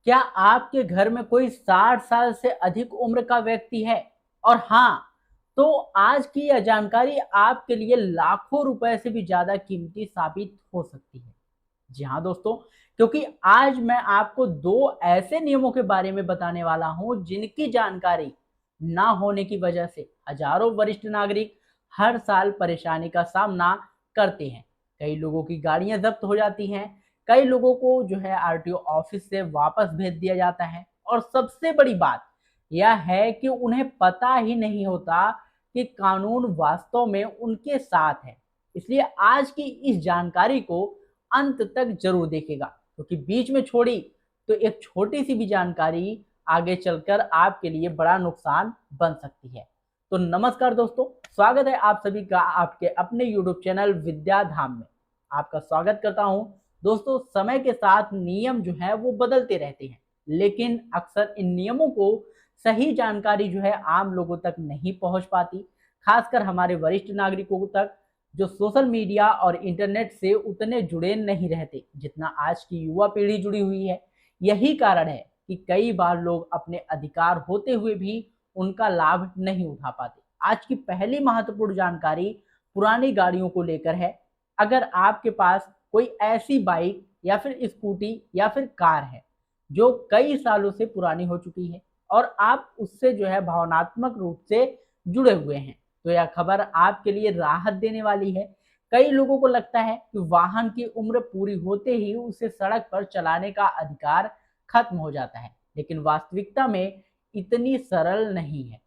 क्या आपके घर में कोई 60 साल से अधिक उम्र का व्यक्ति है? और हाँ, तो आज की यह जानकारी आपके लिए लाखों रुपए से भी ज़्यादा कीमती साबित हो सकती है। जी हाँ दोस्तों, क्योंकि आज मैं आपको 2 ऐसे नियमों के बारे में बताने वाला हूँ, जिनकी जानकारी ना होने की वजह से हज़ारों वरिष्ठ नागरिक हर साल परेशानी का सामना करते हैं। कई लोगों की गाड़ियाँ ज़ब्त हो जाती हैं, कई लोगों को जो है आरटीओ ऑफिस से वापस भेज दिया जाता है और सबसे बड़ी बात यह है कि उन्हें पता ही नहीं होता कि कानून वास्तव में उनके साथ है। इसलिए आज की इस जानकारी को अंत तक जरूर देखेगा, क्योंकि बीच में छोड़ी तो एक छोटी सी भी जानकारी आगे चलकर आपके लिए बड़ा नुकसान बन सकती है। तो नमस्कार दोस्तों, स्वागत है आप सभी का आपके अपने यूट्यूब चैनल विद्या धाम में। आपका स्वागत करता हूं। दोस्तों, समय के साथ नियम जो है वो बदलते रहते हैं, लेकिन अक्सर इन नियमों को सही जानकारी जो है आम लोगों तक नहीं पहुंच पाती, खासकर हमारे वरिष्ठ नागरिकों तक, जो सोशल मीडिया और इंटरनेट से उतने जुड़े नहीं रहते जितना आज की युवा पीढ़ी जुड़ी हुई है। यही कारण है कि कई बार लोग अपने अधिकार होते हुए भी उनका लाभ नहीं उठा पाते। आज की पहली महत्वपूर्ण जानकारी पुरानी गाड़ियों को लेकर है। अगर आपके पास कोई ऐसी बाइक या फिर स्कूटी या फिर कार है जो कई सालों से पुरानी हो चुकी है और आप उससे जो है भावनात्मक रूप से जुड़े हुए हैं, तो यह खबर आपके लिए राहत देने वाली है। कई लोगों को लगता है कि वाहन की उम्र पूरी होते ही उसे सड़क पर चलाने का अधिकार खत्म हो जाता है, लेकिन वास्तविकता में इतनी सरल नहीं है।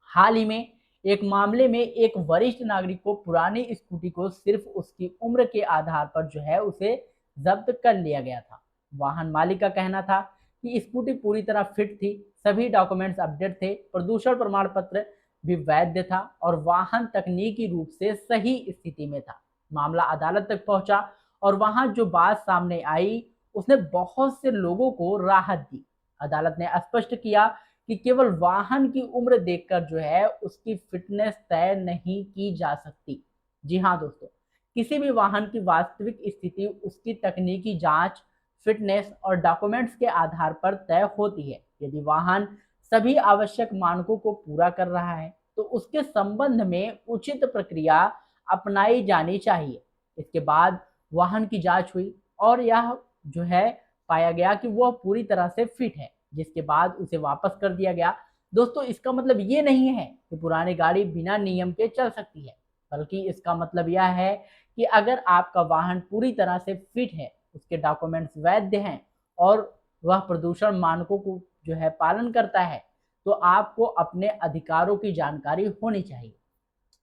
हाल ही में एक मामले में एक वरिष्ठ नागरिक को पुरानी स्कूटी को सिर्फ उसकी उम्र के आधार पर जो है उसे जब्त कर लिया गया था। वाहन मालिक का कहना था कि स्कूटी पूरी तरह फिट थी, सभी डॉक्यूमेंट्स अपडेट थे, प्रदूषण प्रमाण पत्र भी वैध था और वाहन तकनीकी रूप से सही स्थिति में था। मामला अदालत तक पहुंचा और वहां जो बात सामने आई उसने बहुत से लोगों को राहत दी। अदालत ने स्पष्ट किया कि केवल वाहन की उम्र देखकर जो है उसकी फिटनेस तय नहीं की जा सकती। जी हाँ दोस्तों, किसी भी वाहन की वास्तविक स्थिति उसकी तकनीकी जांच, फिटनेस और डॉक्यूमेंट्स के आधार पर तय होती है। यदि वाहन सभी आवश्यक मानकों को पूरा कर रहा है तो उसके संबंध में उचित प्रक्रिया अपनाई जानी चाहिए। इसके बाद वाहन की जांच हुई और यह जो है पाया गया कि वह पूरी तरह से फिट है, जिसके बाद उसे वापस कर दिया गया। दोस्तों, इसका मतलब ये नहीं है कि पुरानी गाड़ी बिना नियम के चल सकती है, बल्कि इसका मतलब यह है कि अगर आपका वाहन पूरी तरह से फिट है, उसके डॉक्यूमेंट्स वैध हैं और वह प्रदूषण मानकों को जो है पालन करता है, तो आपको अपने अधिकारों की जानकारी होनी चाहिए।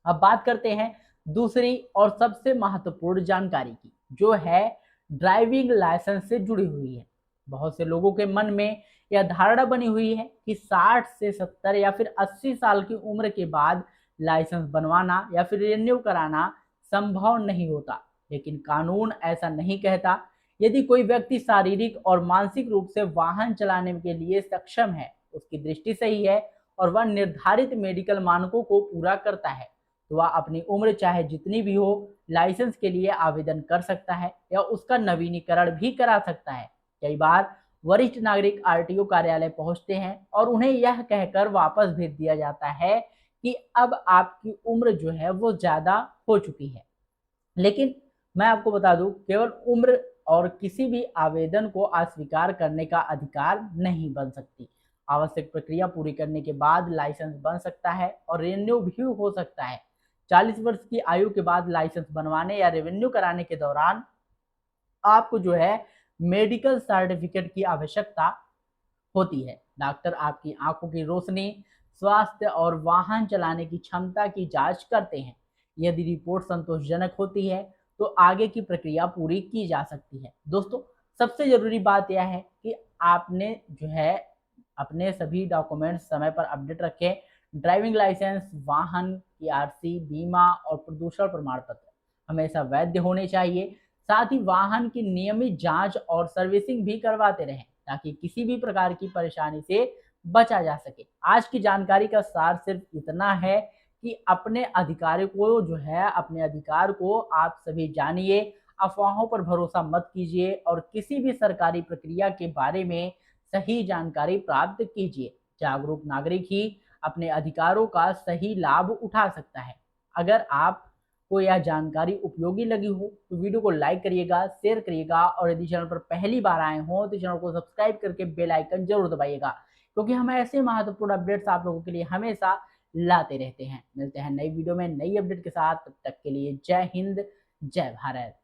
अब बात करते हैं दूसरी और सबसे महत्वपूर्ण जानकारी की, जो है ड्राइविंग लाइसेंस से जुड़ी हुई है। बहुत से लोगों के मन में यह धारणा बनी हुई है कि 60 से 70 या फिर 80 साल की उम्र के बाद लाइसेंस बनवाना या फिर रिन्यू कराना संभव नहीं होता, लेकिन कानून ऐसा नहीं कहता। यदि कोई व्यक्ति शारीरिक और मानसिक रूप से वाहन चलाने के लिए सक्षम है, उसकी दृष्टि सही है और वह निर्धारित मेडिकल मानकों को पूरा करता है, तो वह अपनी उम्र चाहे जितनी भी हो लाइसेंस के लिए आवेदन कर सकता है या उसका नवीनीकरण भी करा सकता है। कई बार वरिष्ठ नागरिक आरटीओ कार्यालय पहुंचते हैं और उन्हें यह कहकर वापस भेज दिया जाता है कि अब आपकी उम्र जो है वो ज़्यादा हो चुकी है। लेकिन मैं आपको बता दूं, केवल उम्र और किसी भी आवेदन को अस्वीकार करने का अधिकार नहीं बन सकती। आवश्यक प्रक्रिया पूरी करने के बाद लाइसेंस बन सकता है और रिन्यू भी हो सकता है। 40 वर्ष की आयु के बाद लाइसेंस बनवाने या रिन्यू कराने के दौरान आपको जो है मेडिकल सर्टिफिकेट की आवश्यकता होती है। डॉक्टर आपकी आंखों की रोशनी, स्वास्थ्य और वाहन चलाने की क्षमता की जांच करते हैं। यदि रिपोर्ट संतोषजनक होती है तो आगे की प्रक्रिया पूरी की जा सकती है। दोस्तों, सबसे जरूरी बात यह है कि आपने जो है अपने सभी डॉक्यूमेंट्स समय पर अपडेट रखें। ड्राइविंग लाइसेंस, वाहन की आरसी, बीमा और प्रदूषण प्रमाण पत्र हमेशा वैध होने चाहिए। साथ ही वाहन की नियमित जांच और सर्विसिंग भी करवाते रहें, ताकि किसी भी प्रकार की परेशानी से बचा जा सके। आज की जानकारी का सार सिर्फ इतना है कि अपने अधिकार को जो है अपने अधिकार को आप सभी जानिए, अफवाहों पर भरोसा मत कीजिए और किसी भी सरकारी प्रक्रिया के बारे में सही जानकारी प्राप्त कीजिए। जागरूक नागरिक ही अपने अधिकारों का सही लाभ उठा सकता है। अगर आपको यह जानकारी उपयोगी लगी हो तो वीडियो को लाइक करिएगा, शेयर करिएगा और यदि चैनल पर पहली बार आए हो तो चैनल को सब्सक्राइब करके बेल आइकन जरूर दबाइएगा, क्योंकि हम ऐसे महत्वपूर्ण अपडेट्स आप लोगों के लिए हमेशा लाते रहते हैं। मिलते हैं नई वीडियो में नई अपडेट के साथ, तब तक के लिए जय हिंद, जय भारत।